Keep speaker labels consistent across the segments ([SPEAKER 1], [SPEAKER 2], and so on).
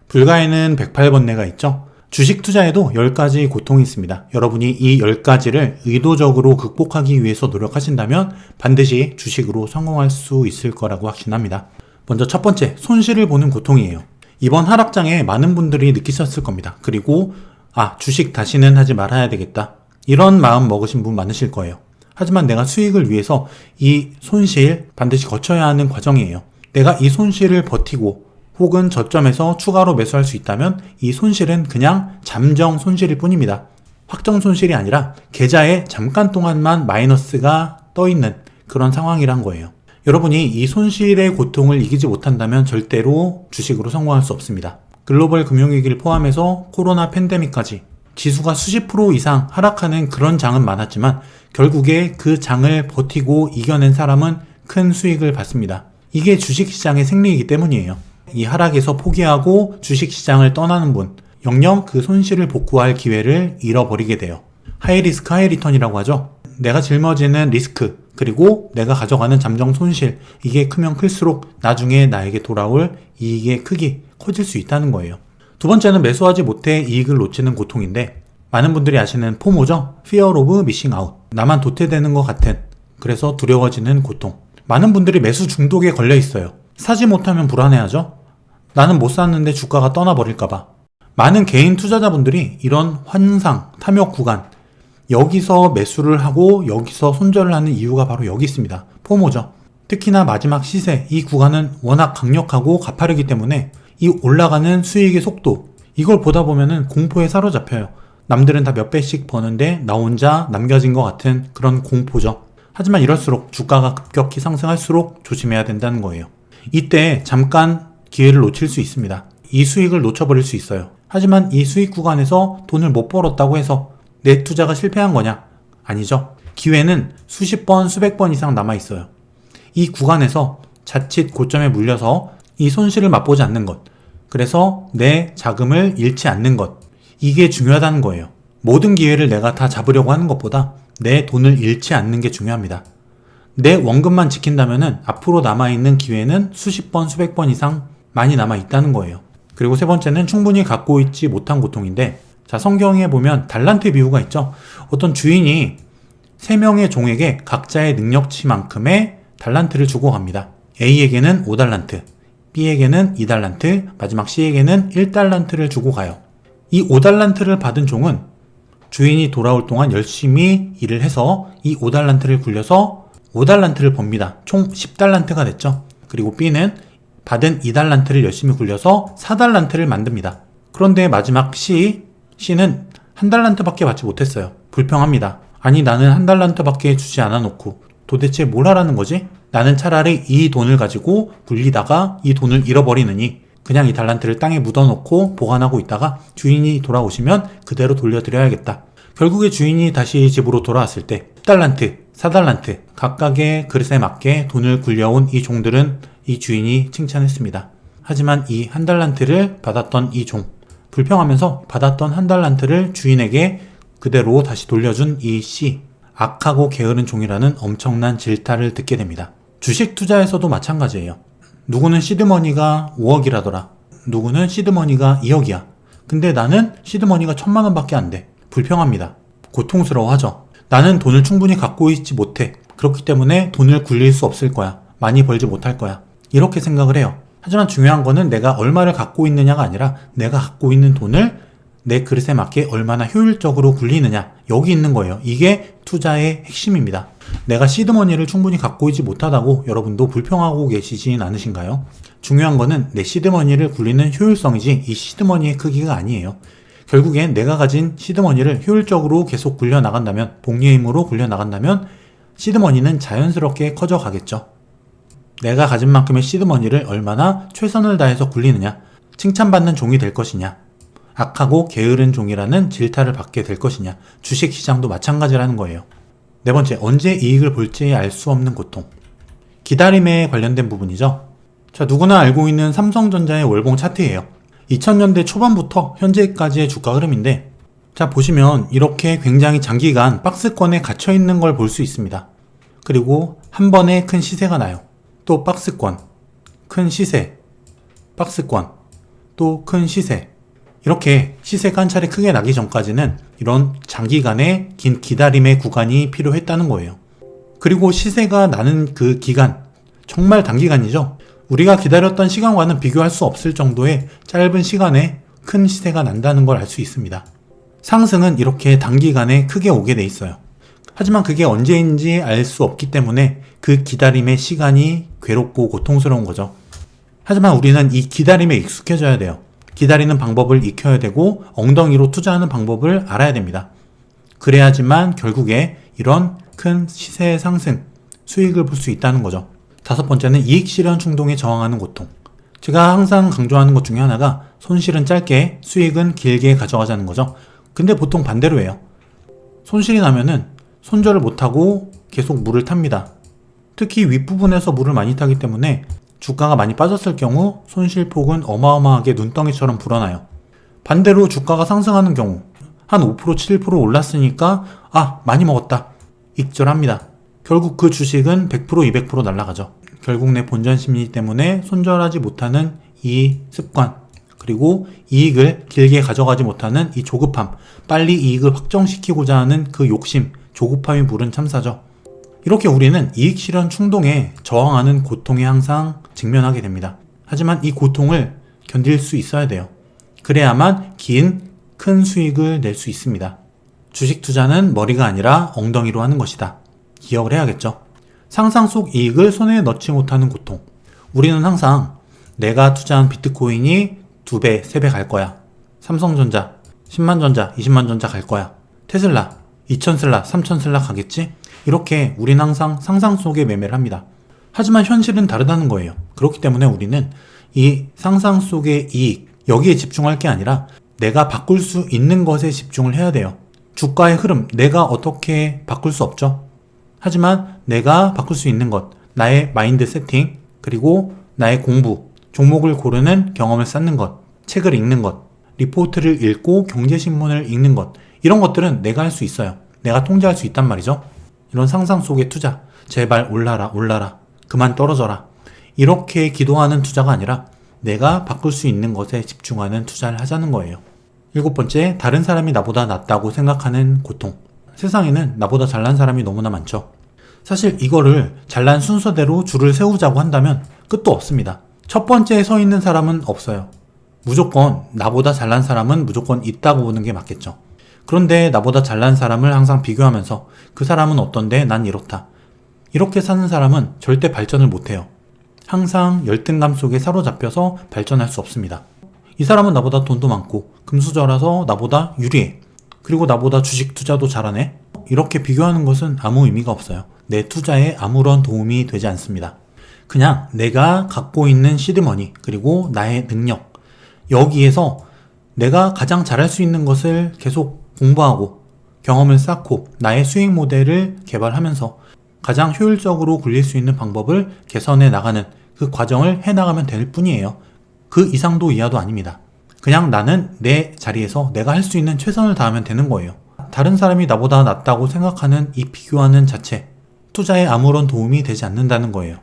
[SPEAKER 1] 불가에는 108번뇌가 있죠. 주식 투자에도 10가지 고통이 있습니다. 여러분이 이 10가지를 의도적으로 극복하기 위해서 노력하신다면 반드시 주식으로 성공할 수 있을 거라고 확신합니다. 먼저 첫 번째, 손실을 보는 고통이에요. 이번 하락장에 많은 분들이 느끼셨을 겁니다. 그리고 주식 다시는 하지 말아야 되겠다, 이런 마음 먹으신 분 많으실 거예요. 하지만 내가 수익을 위해서 이 손실 반드시 거쳐야 하는 과정이에요. 내가 이 손실을 버티고 혹은 저점에서 추가로 매수할 수 있다면 이 손실은 그냥 잠정 손실일 뿐입니다. 확정 손실이 아니라 계좌에 잠깐 동안만 마이너스가 떠있는 그런 상황이란 거예요. 여러분이 이 손실의 고통을 이기지 못한다면 절대로 주식으로 성공할 수 없습니다. 글로벌 금융위기를 포함해서 코로나 팬데믹까지 지수가 수십 프로 이상 하락하는 그런 장은 많았지만 결국에 그 장을 버티고 이겨낸 사람은 큰 수익을 받습니다. 이게 주식시장의 생리이기 때문이에요. 이 하락에서 포기하고 주식시장을 떠나는 분, 영영 그 손실을 복구할 기회를 잃어버리게 돼요. 하이리스크 하이리턴이라고 하죠. 내가 짊어지는 리스크, 그리고 내가 가져가는 잠정 손실, 이게 크면 클수록 나중에 나에게 돌아올 이익의 크기 커질 수 있다는 거예요. 두 번째는 매수하지 못해 이익을 놓치는 고통인데, 많은 분들이 아시는 포모죠. Fear of Missing Out. 나만 도태되는 것 같은, 그래서 두려워지는 고통. 많은 분들이 매수 중독에 걸려 있어요. 사지 못하면 불안해하죠. 나는 못 샀는데 주가가 떠나버릴까봐. 많은 개인 투자자분들이 이런 환상, 탐욕 구간, 여기서 매수를 하고 여기서 손절을 하는 이유가 바로 여기 있습니다. 포모죠. 특히나 마지막 시세, 이 구간은 워낙 강력하고 가파르기 때문에 이 올라가는 수익의 속도, 이걸 보다 보면은 공포에 사로잡혀요. 남들은 다 몇 배씩 버는데 나 혼자 남겨진 것 같은 그런 공포죠. 하지만 이럴수록 주가가 급격히 상승할수록 조심해야 된다는 거예요. 이때 잠깐 기회를 놓칠 수 있습니다. 이 수익을 놓쳐버릴 수 있어요. 하지만 이 수익 구간에서 돈을 못 벌었다고 해서 내 투자가 실패한 거냐? 아니죠. 기회는 수십 번, 수백 번 이상 남아있어요. 이 구간에서 자칫 고점에 물려서 이 손실을 맛보지 않는 것, 그래서 내 자금을 잃지 않는 것, 이게 중요하다는 거예요. 모든 기회를 내가 다 잡으려고 하는 것보다 내 돈을 잃지 않는 게 중요합니다. 내 원금만 지킨다면 앞으로 남아있는 기회는 수십 번, 수백 번 이상 많이 남아있다는 거예요. 그리고 세 번째는 충분히 갖고 있지 못한 고통인데, 자, 성경에 보면 달란트 비유가 있죠. 어떤 주인이 3명의 종에게 각자의 능력치만큼의 달란트를 주고 갑니다. A에게는 5달란트, B에게는 2달란트, 마지막 C에게는 1달란트를 주고 가요. 이 5달란트를 받은 종은 주인이 돌아올 동안 열심히 일을 해서 이 5달란트를 굴려서 5달란트를 법니다. 총 10달란트가 됐죠. 그리고 B는 받은 2달란트를 열심히 굴려서 4달란트를 만듭니다. 그런데 마지막 C는 1달란트밖에 받지 못했어요. 불평합니다. 아니, 나는 1달란트밖에 주지 않아 놓고 도대체 뭘 하라는 거지? 나는 차라리 이 돈을 가지고 굴리다가 이 돈을 잃어버리느니 그냥 이 달란트를 땅에 묻어놓고 보관하고 있다가 주인이 돌아오시면 그대로 돌려드려야겠다. 결국에 주인이 다시 집으로 돌아왔을 때 10달란트, 4달란트 각각의 그릇에 맞게 돈을 굴려온 이 종들은 이 주인이 칭찬했습니다. 하지만 이 1달란트를 받았던 이 종, 불평하면서 받았던 1달란트를 주인에게 그대로 다시 돌려준 이 C, 악하고 게으른 종이라는 엄청난 질타를 듣게 됩니다. 주식 투자에서도 마찬가지예요. 누구는 시드머니가 5억이라더라. 누구는 시드머니가 2억이야. 근데 나는 시드머니가 1000만 원밖에 안 돼. 불평합니다. 고통스러워하죠. 나는 돈을 충분히 갖고 있지 못해. 그렇기 때문에 돈을 굴릴 수 없을 거야. 많이 벌지 못할 거야. 이렇게 생각을 해요. 하지만 중요한 거는 내가 얼마를 갖고 있느냐가 아니라 내가 갖고 있는 돈을 내 그릇에 맞게 얼마나 효율적으로 굴리느냐, 여기 있는 거예요. 이게 투자의 핵심입니다. 내가 시드머니를 충분히 갖고 있지 못하다고 여러분도 불평하고 계시진 않으신가요? 중요한 거는 내 시드머니를 굴리는 효율성이지 이 시드머니의 크기가 아니에요. 결국엔 내가 가진 시드머니를 효율적으로 계속 굴려나간다면, 복리의 힘으로 굴려나간다면 시드머니는 자연스럽게 커져가겠죠. 내가 가진 만큼의 시드머니를 얼마나 최선을 다해서 굴리느냐, 칭찬받는 종이 될 것이냐, 악하고 게으른 종이라는 질타를 받게 될 것이냐, 주식시장도 마찬가지라는 거예요. 네 번째, 언제 이익을 볼지 알 수 없는 고통. 기다림에 관련된 부분이죠. 자, 누구나 알고 있는 삼성전자의 월봉 차트예요. 2000년대 초반부터 현재까지의 주가 흐름인데, 자, 보시면 이렇게 굉장히 장기간 박스권에 갇혀 있는 걸 볼 수 있습니다. 그리고 한 번에 큰 시세가 나요. 또 박스권, 큰 시세, 박스권, 또 큰 시세. 이렇게 시세 관찰이 크게 나기 전까지는 이런 장기간의 긴 기다림의 구간이 필요했다는 거예요. 그리고 시세가 나는 그 기간, 정말 단기간이죠. 우리가 기다렸던 시간과는 비교할 수 없을 정도의 짧은 시간에 큰 시세가 난다는 걸 알 수 있습니다. 상승은 이렇게 단기간에 크게 오게 돼 있어요. 하지만 그게 언제인지 알 수 없기 때문에 그 기다림의 시간이 괴롭고 고통스러운 거죠. 하지만 우리는 이 기다림에 익숙해져야 돼요. 기다리는 방법을 익혀야 되고 엉덩이로 투자하는 방법을 알아야 됩니다. 그래야지만 결국에 이런 큰 시세 상승, 수익을 볼 수 있다는 거죠. 다섯 번째는 이익 실현 충동에 저항하는 고통. 제가 항상 강조하는 것 중에 하나가 손실은 짧게, 수익은 길게 가져가자는 거죠. 근데 보통 반대로 해요. 손실이 나면은 손절을 못하고 계속 물을 탑니다. 특히 윗부분에서 물을 많이 타기 때문에 주가가 많이 빠졌을 경우 손실폭은 어마어마하게 눈덩이처럼 불어나요. 반대로 주가가 상승하는 경우 한 5%, 7% 올랐으니까 많이 먹었다. 익절합니다. 결국 그 주식은 100%, 200% 날아가죠. 결국 내 본전 심리 때문에 손절하지 못하는 이 습관, 그리고 이익을 길게 가져가지 못하는 이 조급함, 빨리 이익을 확정시키고자 하는 그 욕심, 조급함이 부른 참사죠. 이렇게 우리는 이익 실현 충동에 저항하는 고통에 항상 직면하게 됩니다. 하지만 이 고통을 견딜 수 있어야 돼요. 그래야만 큰 수익을 낼 수 있습니다. 주식 투자는 머리가 아니라 엉덩이로 하는 것이다. 기억을 해야겠죠. 상상 속 이익을 손에 넣지 못하는 고통. 우리는 항상 내가 투자한 비트코인이 2배, 3배 갈 거야. 삼성전자, 10만전자, 20만전자 갈 거야. 테슬라, 2000슬라, 3000슬라 가겠지? 이렇게 우리는 항상 상상 속에 매매를 합니다. 하지만 현실은 다르다는 거예요. 그렇기 때문에 우리는 이 상상 속의 이익, 여기에 집중할 게 아니라 내가 바꿀 수 있는 것에 집중을 해야 돼요. 주가의 흐름, 내가 어떻게 바꿀 수 없죠. 하지만 내가 바꿀 수 있는 것, 나의 마인드 세팅, 그리고 나의 공부, 종목을 고르는 경험을 쌓는 것, 책을 읽는 것, 리포트를 읽고 경제신문을 읽는 것, 이런 것들은 내가 할 수 있어요. 내가 통제할 수 있단 말이죠. 이런 상상 속의 투자, 제발 올라라, 올라라, 그만 떨어져라, 이렇게 기도하는 투자가 아니라 내가 바꿀 수 있는 것에 집중하는 투자를 하자는 거예요. 7번째, 다른 사람이 나보다 낫다고 생각하는 고통. 세상에는 나보다 잘난 사람이 너무나 많죠. 사실 이거를 잘난 순서대로 줄을 세우자고 한다면 끝도 없습니다. 첫 번째에 서 있는 사람은 없어요. 무조건 나보다 잘난 사람은 무조건 있다고 보는 게 맞겠죠. 그런데 나보다 잘난 사람을 항상 비교하면서 그 사람은 어떤데 난 이렇다, 이렇게 사는 사람은 절대 발전을 못해요. 항상 열등감 속에 사로잡혀서 발전할 수 없습니다. 이 사람은 나보다 돈도 많고 금수저라서 나보다 유리해, 그리고 나보다 주식 투자도 잘하네, 이렇게 비교하는 것은 아무 의미가 없어요. 내 투자에 아무런 도움이 되지 않습니다. 그냥 내가 갖고 있는 시드머니, 그리고 나의 능력, 여기에서 내가 가장 잘할 수 있는 것을 계속 공부하고 경험을 쌓고 나의 수익 모델을 개발하면서 가장 효율적으로 굴릴 수 있는 방법을 개선해 나가는 그 과정을 해나가면 될 뿐이에요. 그 이상도 이하도 아닙니다. 그냥 나는 내 자리에서 내가 할 수 있는 최선을 다하면 되는 거예요. 다른 사람이 나보다 낫다고 생각하는 이 비교하는 자체, 투자에 아무런 도움이 되지 않는다는 거예요.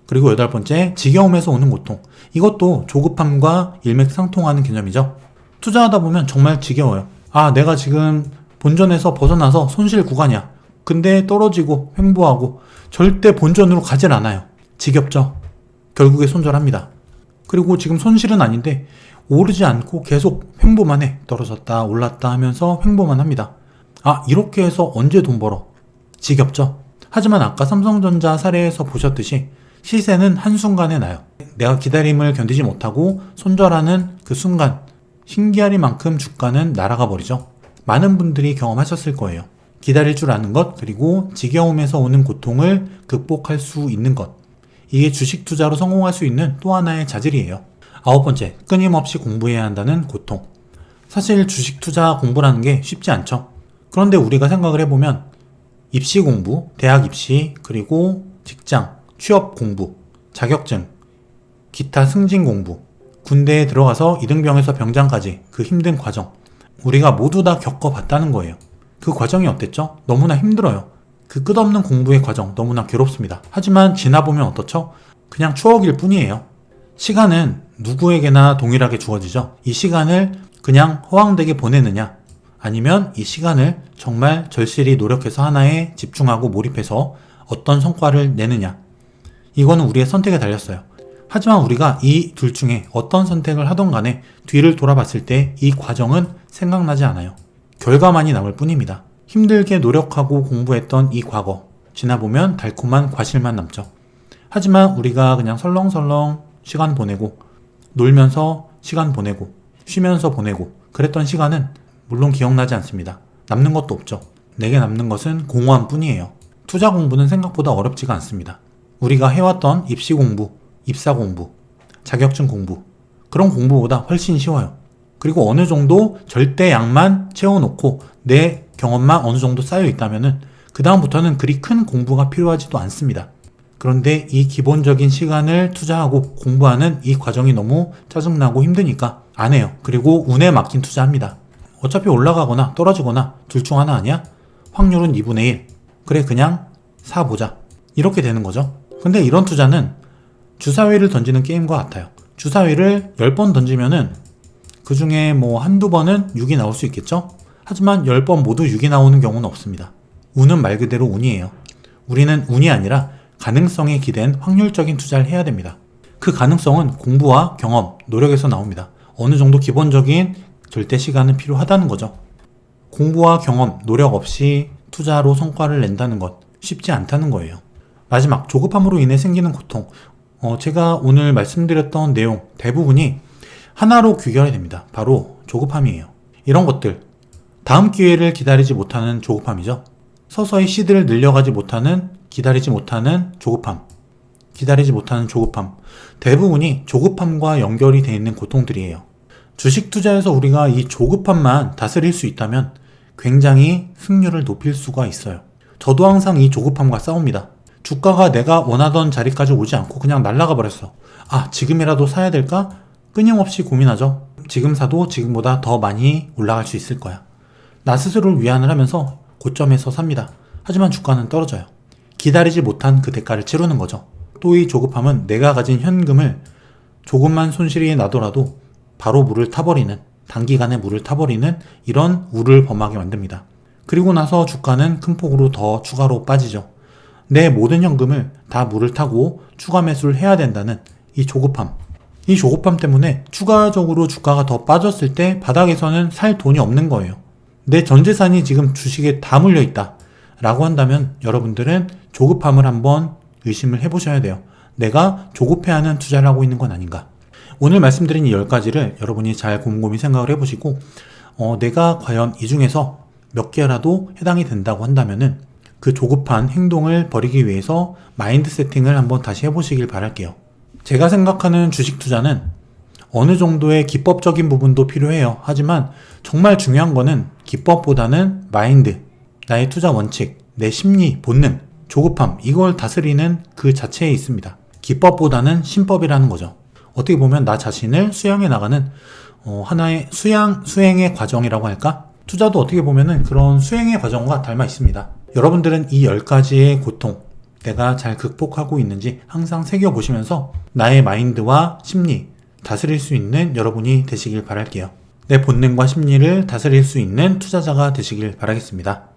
[SPEAKER 1] 그리고 8번째, 지겨움에서 오는 고통. 이것도 조급함과 일맥상통하는 개념이죠. 투자하다 보면 정말 지겨워요. 내가 지금 본전에서 벗어나서 손실 구간이야. 근데 떨어지고 횡보하고 절대 본전으로 가질 않아요. 지겹죠. 결국에 손절합니다. 그리고 지금 손실은 아닌데 오르지 않고 계속 횡보만 해. 떨어졌다 올랐다 하면서 횡보만 합니다. 이렇게 해서 언제 돈 벌어? 지겹죠. 하지만 아까 삼성전자 사례에서 보셨듯이 시세는 한순간에 나요. 내가 기다림을 견디지 못하고 손절하는 그 순간 신기하리만큼 주가는 날아가 버리죠. 많은 분들이 경험하셨을 거예요. 기다릴 줄 아는 것, 그리고 지겨움에서 오는 고통을 극복할 수 있는 것, 이게 주식 투자로 성공할 수 있는 또 하나의 자질이에요. 9번째, 끊임없이 공부해야 한다는 고통. 사실 주식 투자 공부라는 게 쉽지 않죠. 그런데 우리가 생각을 해보면 입시 공부, 대학 입시, 그리고 직장, 취업 공부, 자격증, 기타 승진 공부, 군대에 들어가서 이등병에서 병장까지 그 힘든 과정, 우리가 모두 다 겪어봤다는 거예요. 그 과정이 어땠죠? 너무나 힘들어요. 그 끝없는 공부의 과정 너무나 괴롭습니다. 하지만 지나보면 어떻죠? 그냥 추억일 뿐이에요. 시간은 누구에게나 동일하게 주어지죠. 이 시간을 그냥 허황되게 보내느냐, 아니면 이 시간을 정말 절실히 노력해서 하나에 집중하고 몰입해서 어떤 성과를 내느냐. 이거는 우리의 선택에 달렸어요. 하지만 우리가 이 둘 중에 어떤 선택을 하던 간에 뒤를 돌아봤을 때 이 과정은 생각나지 않아요. 결과만이 남을 뿐입니다. 힘들게 노력하고 공부했던 이 과거, 지나보면 달콤한 과실만 남죠. 하지만 우리가 그냥 설렁설렁 시간 보내고, 놀면서 시간 보내고, 쉬면서 보내고 그랬던 시간은 물론 기억나지 않습니다. 남는 것도 없죠. 내게 남는 것은 공허함 뿐이에요. 투자 공부는 생각보다 어렵지가 않습니다. 우리가 해왔던 입시 공부, 입사 공부, 자격증 공부, 그런 공부보다 훨씬 쉬워요. 그리고 어느 정도 절대량만 채워놓고 내 경험만 어느 정도 쌓여 있다면은 그 다음부터는 그리 큰 공부가 필요하지도 않습니다. 그런데 이 기본적인 시간을 투자하고 공부하는 이 과정이 너무 짜증나고 힘드니까 안 해요. 그리고 운에 맡긴 투자합니다. 어차피 올라가거나 떨어지거나 둘 중 하나 아니야? 확률은 2분의 1. 그래 그냥 사보자. 이렇게 되는 거죠. 근데 이런 투자는 주사위를 던지는 게임과 같아요. 주사위를 10번 던지면은 그 중에 뭐 한두 번은 6이 나올 수 있겠죠? 하지만 10번 모두 6이 나오는 경우는 없습니다. 운은 말 그대로 운이에요. 우리는 운이 아니라 가능성에 기댄 확률적인 투자를 해야 됩니다. 그 가능성은 공부와 경험, 노력에서 나옵니다. 어느 정도 기본적인 절대 시간은 필요하다는 거죠. 공부와 경험, 노력 없이 투자로 성과를 낸다는 것 쉽지 않다는 거예요. 마지막, 조급함으로 인해 생기는 고통. 제가 오늘 말씀드렸던 내용 대부분이 하나로 귀결이 됩니다. 바로 조급함이에요. 이런 것들, 다음 기회를 기다리지 못하는 조급함이죠. 서서히 시드를 늘려가지 못하는, 기다리지 못하는 조급함, 기다리지 못하는 조급함. 대부분이 조급함과 연결이 되어 있는 고통들이에요. 주식 투자에서 우리가 이 조급함만 다스릴 수 있다면 굉장히 승률을 높일 수가 있어요. 저도 항상 이 조급함과 싸웁니다. 주가가 내가 원하던 자리까지 오지 않고 그냥 날아가 버렸어. 지금이라도 사야 될까? 끊임없이 고민하죠. 지금 사도 지금보다 더 많이 올라갈 수 있을 거야. 나 스스로를 위안을 하면서 고점에서 삽니다. 하지만 주가는 떨어져요. 기다리지 못한 그 대가를 치르는 거죠. 또 이 조급함은 내가 가진 현금을 조금만 손실이 나더라도 바로 물을 타버리는, 단기간에 물을 타버리는 이런 우를 범하게 만듭니다. 그리고 나서 주가는 큰 폭으로 더 추가로 빠지죠. 내 모든 현금을 다 물을 타고 추가 매수를 해야 된다는 이 조급함. 이 조급함 때문에 추가적으로 주가가 더 빠졌을 때 바닥에서는 살 돈이 없는 거예요. 내 전 재산이 지금 주식에 다 물려 있다 라고 한다면 여러분들은 조급함을 한번 의심을 해보셔야 돼요. 내가 조급해하는 투자를 하고 있는 건 아닌가. 오늘 말씀드린 이 10가지를 여러분이 잘 곰곰이 생각을 해보시고 내가 과연 이 중에서 몇 개라도 해당이 된다고 한다면은 그 조급한 행동을 버리기 위해서 마인드 세팅을 한번 다시 해보시길 바랄게요. 제가 생각하는 주식 투자는 어느 정도의 기법적인 부분도 필요해요. 하지만 정말 중요한 거는 기법보다는 마인드, 나의 투자 원칙, 내 심리, 본능, 조급함, 이걸 다스리는 그 자체에 있습니다. 기법보다는 신법이라는 거죠. 어떻게 보면 나 자신을 수양해 나가는 하나의 수행의 과정이라고 할까? 투자도 어떻게 보면은 그런 수행의 과정과 닮아 있습니다. 여러분들은 이 10가지의 고통, 내가 잘 극복하고 있는지 항상 새겨보시면서 나의 마인드와 심리 다스릴 수 있는 여러분이 되시길 바랄게요. 내 본능과 심리를 다스릴 수 있는 투자자가 되시길 바라겠습니다.